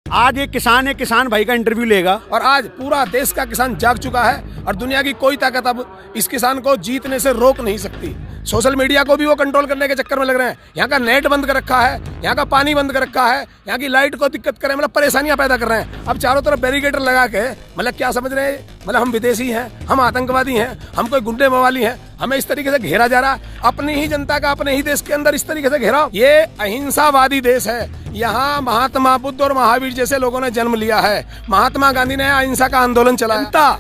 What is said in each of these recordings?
आज एक किसान भाई का इंटरव्यू लेगा और आज पूरा देश का किसान जाग चुका है और दुनिया की कोई ताकत अब इस किसान को जीतने से रोक नहीं सकती। सोशल मीडिया को भी वो कंट्रोल करने के चक्कर में लग रहे हैं। यहाँ का नेट बंद कर रखा है, यहाँ का पानी बंद कर रखा है, यहाँ की लाइट को दिक्कत कर रहे हैं, मतलब परेशानियां पैदा कर रहे हैं। अब चारों तरफ बैरिकेटर लगा के मतलब क्या समझ रहे हैं, मतलब हम विदेशी हैं, हम आतंकवादी हैं, हम कोई गुंडे मवाली हैं, हमें इस तरीके से घेरा जा रहा है। अपनी ही जनता का अपने ही देश के अंदर इस तरीके से घेराव, ये अहिंसावादी देश है। यहाँ महात्मा बुद्ध और महावीर जैसे लोगों ने जन्म लिया है। महात्मा गांधी ने अहिंसा का आंदोलन चलाया।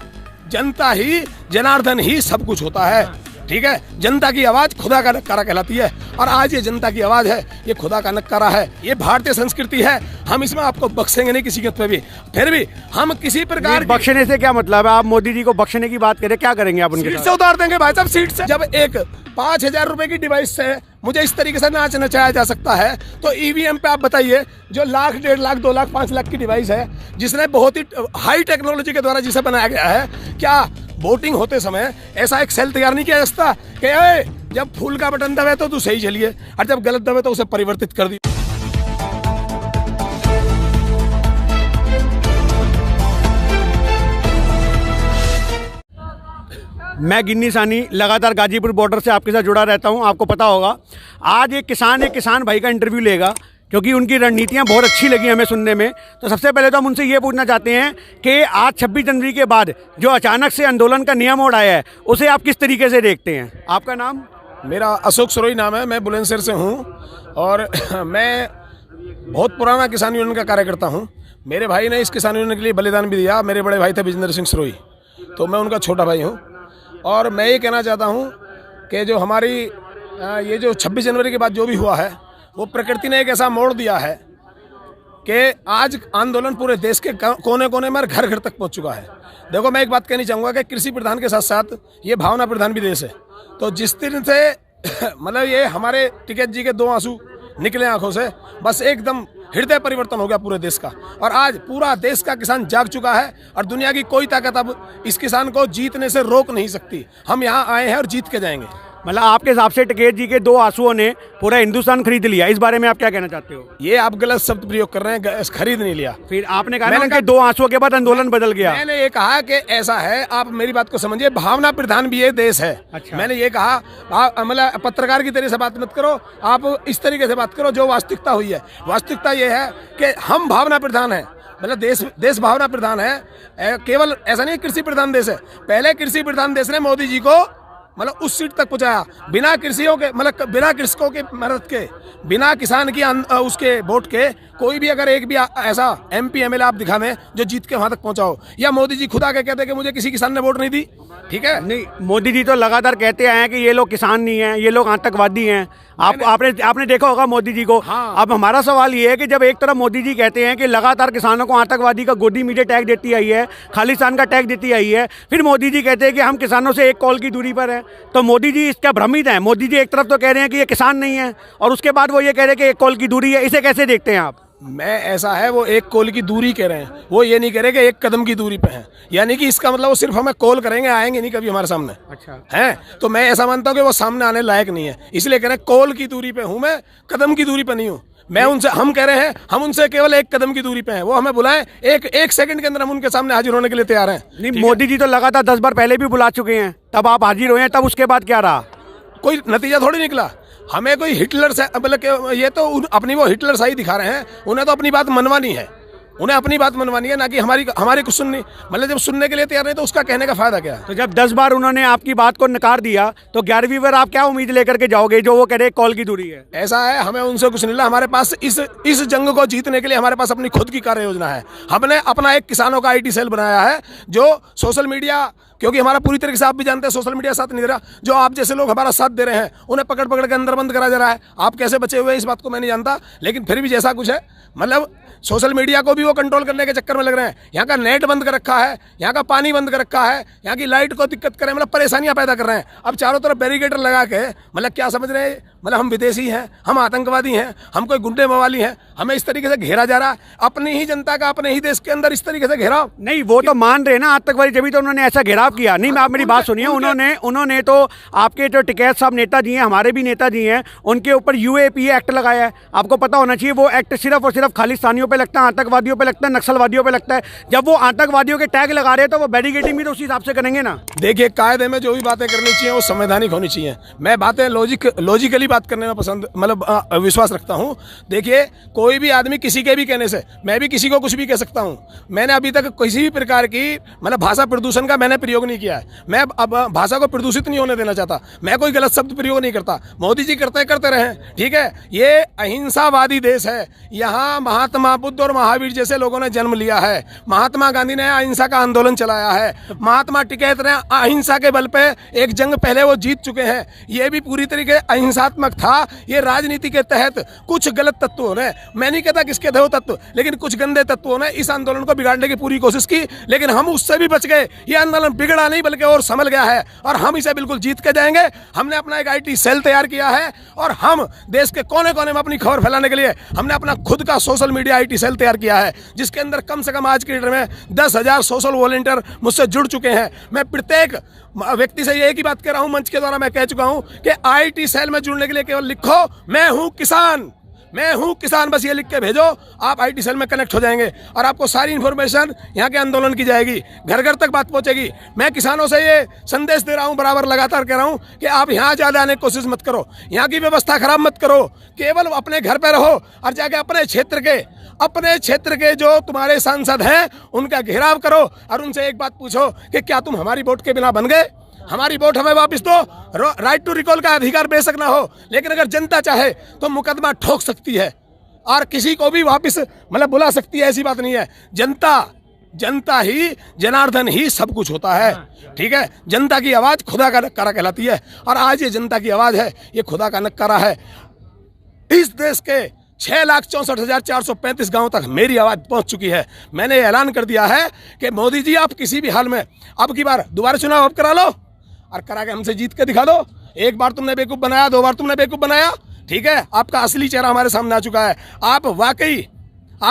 जनता ही जनार्दन ही सब कुछ होता है, ठीक है। जनता की आवाज खुदा का नक्कारा कहलाती है और आज ये जनता की आवाज है, ये खुदा का नक्कारा है, ये भारतीय संस्कृति है। हम इसमें आपको बख्शेंगे नहीं किसी पे भी। फिर भी हम किसी प्रकार बख्शने से क्या मतलब है? आप मोदी जी को बख्शने की बात करें, क्या करेंगे आप उनके सीट से उतार देंगे भाई साहब, सीट से। जब एक 5,000 रुपए की डिवाइस से मुझे इस तरीके से नाच नचाया जा सकता है तो ईवीएम पे आप बताइए, जो लाख, 1.5 लाख, 2 लाख, 5 लाख की डिवाइस है, जिसने बहुत ही हाई टेक्नोलॉजी के द्वारा जिसे बनाया गया है, क्या वोटिंग होते समय ऐसा एक सेल तैयार नहीं किया जाता कि जब फूल का बटन दबे तो तू सही चलिए और जब गलत दबे तो उसे परिवर्तित कर दी। मैं गिन्नी सानी लगातार गाजीपुर बॉर्डर से आपके साथ जुड़ा रहता हूं। आपको पता होगा आज एक किसान भाई का इंटरव्यू लेगा क्योंकि उनकी रणनीतियां बहुत अच्छी लगी हमें सुनने में। तो सबसे पहले तो हम उनसे ये पूछना चाहते हैं कि आज 26 जनवरी के बाद जो अचानक से आंदोलन का नियम मोड़ आया है, उसे आप किस तरीके से देखते हैं? आपका नाम? मेरा अशोक सरोई नाम है, मैं बुलंदशहर से हूँ और मैं बहुत पुराना किसान यूनियन का कार्यकर्ता हूँ। मेरे भाई ने इस किसान यूनियन के लिए बलिदान भी दिया। मेरे बड़े भाई थे विजेंद्र सिंह सरोई, तो मैं उनका छोटा भाई हूँ। और मैं ये कहना चाहता हूँ कि जो हमारी ये जो 26 जनवरी के बाद जो भी हुआ है, वो प्रकृति ने एक ऐसा मोड़ दिया है कि आज आंदोलन पूरे देश के कोने कोने में घर घर तक पहुंच चुका है। देखो, मैं एक बात कहनी चाहूँगा कि कृषि प्रधान के साथ साथ ये भावना प्रधान भी देश है। तो जिस दिन से मतलब ये हमारे टिकैत जी के 2 आंसू निकले आंखों से, बस एकदम हृदय परिवर्तन हो गया पूरे देश का। और आज पूरा देश का किसान जाग चुका है और दुनिया की कोई ताकत अब इस किसान को जीतने से रोक नहीं सकती। हम यहाँ आए हैं और जीत के जाएंगे। मतलब आपके हिसाब से टिकैत जी के 2 आंसुओं ने पूरा हिंदुस्तान खरीद लिया, इस बारे में आप क्या कहना चाहते हो? ये आप गलत शब्द प्रयोग कर रहे हैं, खरीद नहीं लिया। फिर आपने कहा कि 2 आंसुओं के बाद आंदोलन बदल गया। मैंने ये कहा कि ऐसा है, आप मेरी बात को समझिए, भावना प्रधान भी ये देश है। अच्छा। मैंने ये कहा, मतलब पत्रकार की तरह से बात मत करो, आप इस तरीके से बात करो जो वास्तविकता हुई है। वास्तविकता ये है कि हम भावना प्रधान है, मतलब देश भावना प्रधान है। केवल ऐसा नहीं कृषि प्रधान देश है। पहले कृषि प्रधान देश ने मोदी जी को मतलब उस सीट तक पहुंचाया, बिना कृषियों के, मतलब बिना कृषकों के मदद के, बिना किसान की उसके वोट के कोई भी अगर एक भी ऐसा MP MLA आप दिखा दें जो जीत के वहां तक पहुंचाओ, या मोदी जी खुद आके कहते कि मुझे किसी किसान ने वोट नहीं दी, ठीक है। नहीं, मोदी जी तो लगातार कहते आए हैं कि ये लोग किसान नहीं हैं, ये लोग आतंकवादी हैं। आपने देखा होगा मोदी जी को। हाँ। अब हमारा सवाल ये है कि जब एक तरफ मोदी जी कहते हैं कि लगातार किसानों को आतंकवादी का गोदी मीडिया टैग देती आई है, खालिस्तान का टैग देती आई है, फिर मोदी जी कहते हैं कि हम किसानों से 1 कॉल की दूरी पर है, तो मोदी जी इसका भ्रमित है। मोदी जी एक तरफ तो कह रहे हैं कि ये किसान नहीं है और उसके बाद वो ये कह रहे हैं कि 1 कॉल की दूरी है। इसे कैसे देखते हैं आप? मैं ऐसा है, वो 1 कॉल की दूरी कह रहे हैं, वो ये नहीं कह रहे कि 1 कदम की दूरी पे हैं। यानी कि इसका मतलब वो सिर्फ हमें कॉल करेंगे, आएंगे नहीं कभी हमारे सामने। अच्छा है, तो मैं ऐसा मानता हूँ कि वो सामने आने लायक नहीं है, इसलिए कह रहे हैं कॉल की दूरी पे हूँ मैं, कदम की दूरी पे नहीं हूँ मैं उनसे। हम कह रहे हैं हम उनसे केवल 1 कदम की दूरी पे हैं, वो हमें बुलाएं, एक सेकंड के अंदर हम उनके सामने हाजिर होने के लिए तैयार हैं। नहीं, मोदी जी तो लगातार 10 बार पहले भी बुला चुके हैं, तब आप हाजिर हुए हैं, तब उसके बाद क्या रहा? कोई नतीजा थोड़ी निकला। हमें कोई हिटलर से, मतलब ये तो अपनी वो हिटलर साही दिखा रहे हैं, उन्हें तो अपनी बात मनवानी है, उन्हें अपनी बात मनवानी है, ना कि हमारी कुछ सुननी। मतलब जब सुनने के लिए तैयार नहीं तो उसका कहने का फायदा क्या है? तो जब 10 बार उन्होंने आपकी बात को नकार दिया तो 11वीं बार आप क्या उम्मीद लेकर के जाओगे जो वो कह रहे कॉल की दूरी है? ऐसा है, हमें उनसे कुछ नहीं मिला। हमारे पास इस जंग को जीतने के लिए हमारे पास अपनी खुद की कार्य योजना है। हमने अपना एक किसानों का IT सेल बनाया है जो सोशल मीडिया, क्योंकि हमारा पूरी तरीके से आप भी जानते हैं सोशल मीडिया साथ नहीं दे रहा, जो आप जैसे लोग हमारा साथ दे रहे हैं उन्हें पकड़ पकड़ के अंदर बंद करा जा रहा है। आप कैसे बचे हुए हैं इस बात को मैं नहीं जानता, लेकिन फिर भी जैसा कुछ है, मतलब सोशल मीडिया को भी वो कंट्रोल करने के चक्कर में लग रहे हैं। यहाँ का नेट बंद कर रखा है, यहाँ का पानी बंद कर रखा है, यहाँ की लाइट को दिक्कत कर रहे हैं, मतलब परेशानियां पैदा कर रहे हैं। अब चारों तरफ बैरिकेटर लगा के मतलब क्या समझ रहे हैं, मतलब हम विदेशी हैं, हम आतंकवादी हैं, हम कोई गुंडे मवाली हैं, हमें इस तरीके से घेरा जा रहा है। अपनी ही जनता का अपने ही देश के अंदर इस तरीके से घेराव। नहीं, वो तो मान रहे हैं ना आतंकवादी, जब तो उन्होंने ऐसा घेराव किया। नहीं, मैं आप मेरी बात सुनिए, उन्होंने तो आपके जो टिकैत साहब नेताजी हैं, हमारे भी नेताजी हैं, उनके ऊपर UAPA एक्ट लगाया है। आपको पता होना चाहिए वो एक्ट सिर्फ और सिर्फ खालिस्तानियों माओवादियों पे लगता है, आतंकवादियों पे लगता है, नक्सलवादियों पे लगता है। जब वो आतंकवादियों के टैग लगा रहे हैं तो वो बैरिकेडिंग भी तो उसी हिसाब से करेंगे ना। देखिए, कायदे में जो भी बातें करनी चाहिए वो संवैधानिक होनी चाहिए। मैं बातें लॉजिकली बात करने में पसंद विश्वास रखता हूँ। देखिए, कोई भी आदमी किसी के भी कहने से, मैं भी किसी को कुछ भी कह सकता हूँ। मैंने अभी तक किसी भी प्रकार की भाषा प्रदूषण का मैंने प्रयोग नहीं किया है। मैं अब भाषा को प्रदूषित नहीं होने देना चाहता। मैं कोई गलत शब्द प्रयोग नहीं करता। मोदी जी करते रहे, ठीक है। ये अहिंसावादी देश है। यहाँ महात्मा बुद्ध और महावीर जैसे लोगों ने जन्म लिया है। महात्मा गांधी ने अहिंसा का आंदोलन चलाया है। महात्मा टिकैत ने अहिंसा के बल पे एक जंग पहले वो जीत चुके हैं। ये भी पूरी तरीके अहिंसात्मक था। ये राजनीति के तहत कुछ गलत तत्वों ने, मैं नहीं कहता किसके थे वो तत्व, लेकिन कुछ गंदे तत्वों ने इस आंदोलन को बिगाड़ने की पूरी कोशिश की, लेकिन हम उससे भी बच गए। ये आंदोलन बिगड़ा नहीं बल्कि और संभल गया है और हम इसे बिल्कुल जीत के जाएंगे। हमने अपना एक IT सेल तैयार किया है और हम देश के कोने कोने में अपनी खबर फैलाने के लिए हमने अपना खुद का सोशल मीडिया IT सेल तैयार किया है, जिसके अंदर कम से कम आज की डेट में 10,000 सोशल वॉलंटियर मुझसे जुड़ चुके हैं। मैं प्रत्येक व्यक्ति से एक ही बात कह रहा हूं, मंच के द्वारा मैं कह चुका हूं कि IT सेल में जुड़ने के लिए केवल लिखो मैं हूं किसान, मैं हूं किसान, बस ये लिख के भेजो। आप IT सेल में कनेक्ट हो जाएंगे और आपको सारी इन्फॉर्मेशन यहाँ के आंदोलन की जाएगी, घर घर तक बात पहुंचेगी। मैं किसानों से ये संदेश दे रहा हूं, बराबर लगातार कह रहा हूं कि आप यहाँ ज़्यादा आने की कोशिश मत करो, यहाँ की व्यवस्था खराब मत करो, केवल अपने घर पे रहो और जाके अपने क्षेत्र के जो तुम्हारे सांसद हैं उनका घेराव करो और उनसे एक बात पूछो कि क्या तुम हमारी वोट के बिना बन गए? हमारी वोट हमें वापस दो। राइट टू रिकॉल का अधिकार बेशक ना हो, लेकिन अगर जनता चाहे तो मुकदमा ठोक सकती है और किसी को भी वापस बुला सकती है। ऐसी बात नहीं है। जनता ही, जनार्दन ही सब कुछ होता है, ठीक है। जनता की आवाज़ खुदा का नक्कारा कहलाती है और आज ये जनता की आवाज़ है, ये खुदा का नक्कारा है। इस देश के 6,64,435 गांव तक मेरी आवाज़ पहुंच चुकी है। मैंने ऐलान कर दिया है कि मोदी जी, आप किसी भी हाल में अब की बार दोबारा चुनाव अब करा लो और करा के हमसे जीत के दिखा दो। एक बार तुमने बेवकूफ़ बनाया, 2 बार तुमने बेवकूफ़ बनाया, ठीक है। आपका असली चेहरा हमारे सामने आ चुका है। आप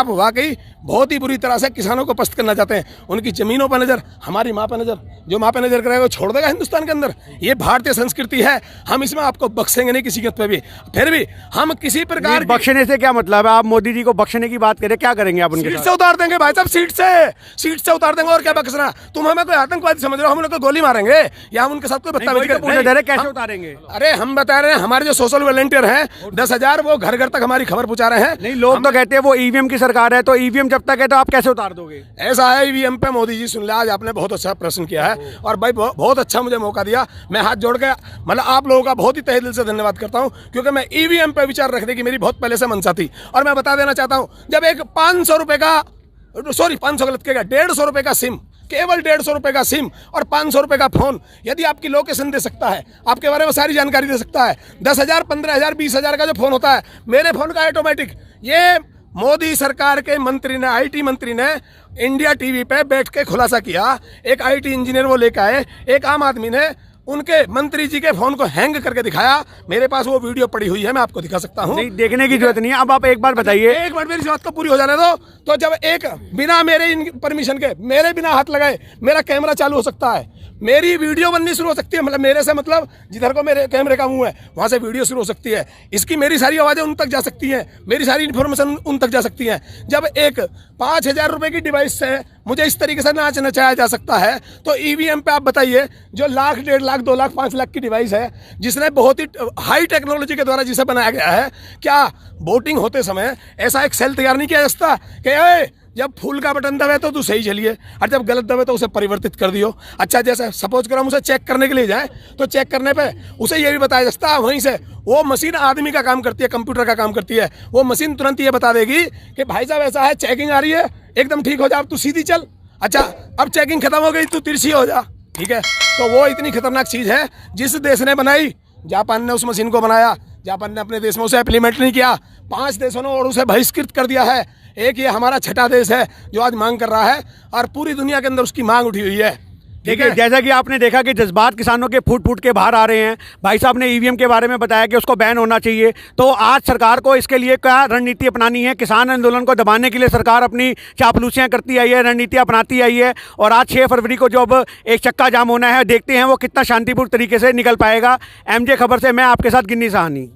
वाकई बहुत ही बुरी तरह से किसानों को पस्त करना चाहते हैं। उनकी ज़मीनों पर नज़र, हमारी माँ पर नज़र, जो माँ पर नज़र करेगा वो छोड़ देगा हिंदुस्तान के अंदर। ये भारतीय संस्कृति है, हम इसमें आपको बख्शेंगे नहीं किसी पे भी। फिर भी हम किसी प्रकार बख्शने से क्या मतलब है? आप मोदी जी को बख्शने की बात करें, क्या करेंगे आप उनके? सीट से उतार देंगे भाई साहब, सीट से उतार देंगे। और क्या बख्शना? तुम हमें कोई आतंकवादी समझ रहे हो? हम उनको गोली मारेंगे या हम उनके साथ कोई बदतमीजी? कैसे उतारेंगे? अरे हम बता रहे हैं, हमारे जो सोशल वॉलंटियर हैं 10,000, वो घर घर तक हमारी खबर पहुंचा रहे हैं। नहीं, लोग तो कहते हैं वो EVM की सरकार है, तो EVM जब तक है तो आप कैसे उतार दोगे? ऐसा है, EVM पे मोदी जी, सुन ले, आज आपने बहुत अच्छा प्रश्न किया है और भाई बहुत अच्छा मुझे मौका दिया। मैं हाथ जोड़ के आप लोगों का बहुत ही तहे दिल से धन्यवाद करता हूं, क्योंकि मैं EVM पे विचार रखने की मेरी बहुत पहले से मंशा थी। और मैं बता देना चाहता हूं, जब एक 500 रुपए का, सॉरी 500 गलत कहेगा, 150 रुपए का सिम, केवल 150 रुपए का सिम और 500 रुपए का फोन यदि आपकी लोकेशन दे सकता है, आपके बारे में सारी जानकारी दे सकता है, 10,000, 15,000, 20,000 का जो फोन होता है, मेरे फोन का ऑटोमेटिक, ये मोदी सरकार के मंत्री ने, IT मंत्री ने इंडिया TV पे बैठ के खुलासा किया। एक IT इंजीनियर वो लेकर आए, एक आम आदमी ने उनके मंत्री जी के फोन को हैंग करके दिखाया। मेरे पास वो वीडियो पड़ी हुई है, मैं आपको दिखा सकता हूँ। नहीं, देखने की जरूरत नहीं है। अब आप एक बार बताइए, एक बार मेरी बात को पूरी हो जाने दो। तो जब एक बिना मेरे परमिशन के, मेरे बिना हाथ लगाए मेरा कैमरा चालू हो सकता है, मेरी वीडियो बननी शुरू हो सकती है, मेरे से जिधर को मेरे कैमरे का मुंह है वहां से वीडियो शुरू हो सकती है, इसकी मेरी सारी आवाज़ें उन तक जा सकती हैं, मेरी सारी इन्फॉर्मेशन उन तक जा सकती है। जब एक 5,000 रुपए की डिवाइस से मुझे इस तरीके से नाच नचाया जा सकता है, तो EVM पे आप बताइए, जो 1,00,000, 1.5 लाख, 2 लाख, 5 लाख की डिवाइस है, जिसने बहुत ही हाई टेक्नोलॉजी के द्वारा जिसे बनाया गया है, क्या वोटिंग होते समय ऐसा एक सेल तैयार नहीं किया जा सकता कि जब फूल का बटन दबे तो सही चलिए और जब गलत दबे तो उसे परिवर्तित कर दियो? अच्छा, जैसे सपोज करो हम उसे चेक करने के लिए जाए तो चेक करने पे उसे ये भी बताया जा सकता है, वहीं से वो मशीन आदमी का काम करती है, कंप्यूटर का काम करती है। वो मशीन तुरंत ये बता देगी कि भाई साहब ऐसा है, चेकिंग आ रही है, एकदम ठीक हो जा, अब तू सीधी चल। अच्छा, अब चेकिंग खत्म हो गई, तू तिरछी हो जा, ठीक है। तो वो इतनी खतरनाक चीज़ है, जिस देश ने बनाई, जापान ने उस मशीन को बनाया, जापान ने अपने देश में उसे इम्प्लीमेंट नहीं किया, 5 देशों ने और उसे बहिष्कृत कर दिया है। एक ये हमारा 6ठा देश है जो आज मांग कर रहा है और पूरी दुनिया के अंदर उसकी मांग उठी हुई है। ठीक है, जैसा कि आपने देखा कि जज्बात किसानों के फूट फूट के बाहर आ रहे हैं। भाई साहब ने EVM के बारे में बताया कि उसको बैन होना चाहिए। तो आज सरकार को इसके लिए क्या रणनीति अपनानी है? किसान आंदोलन को दबाने के लिए सरकार अपनी चापलूसियाँ करती आई है, रणनीतियाँ अपनाती आई है और आज 6 फरवरी को जो अब एक चक्का जाम होना है, देखते हैं वो कितना शांतिपूर्ण तरीके से निकल पाएगा। MJ खबर से मैं आपके साथ गिन्नी साहनी।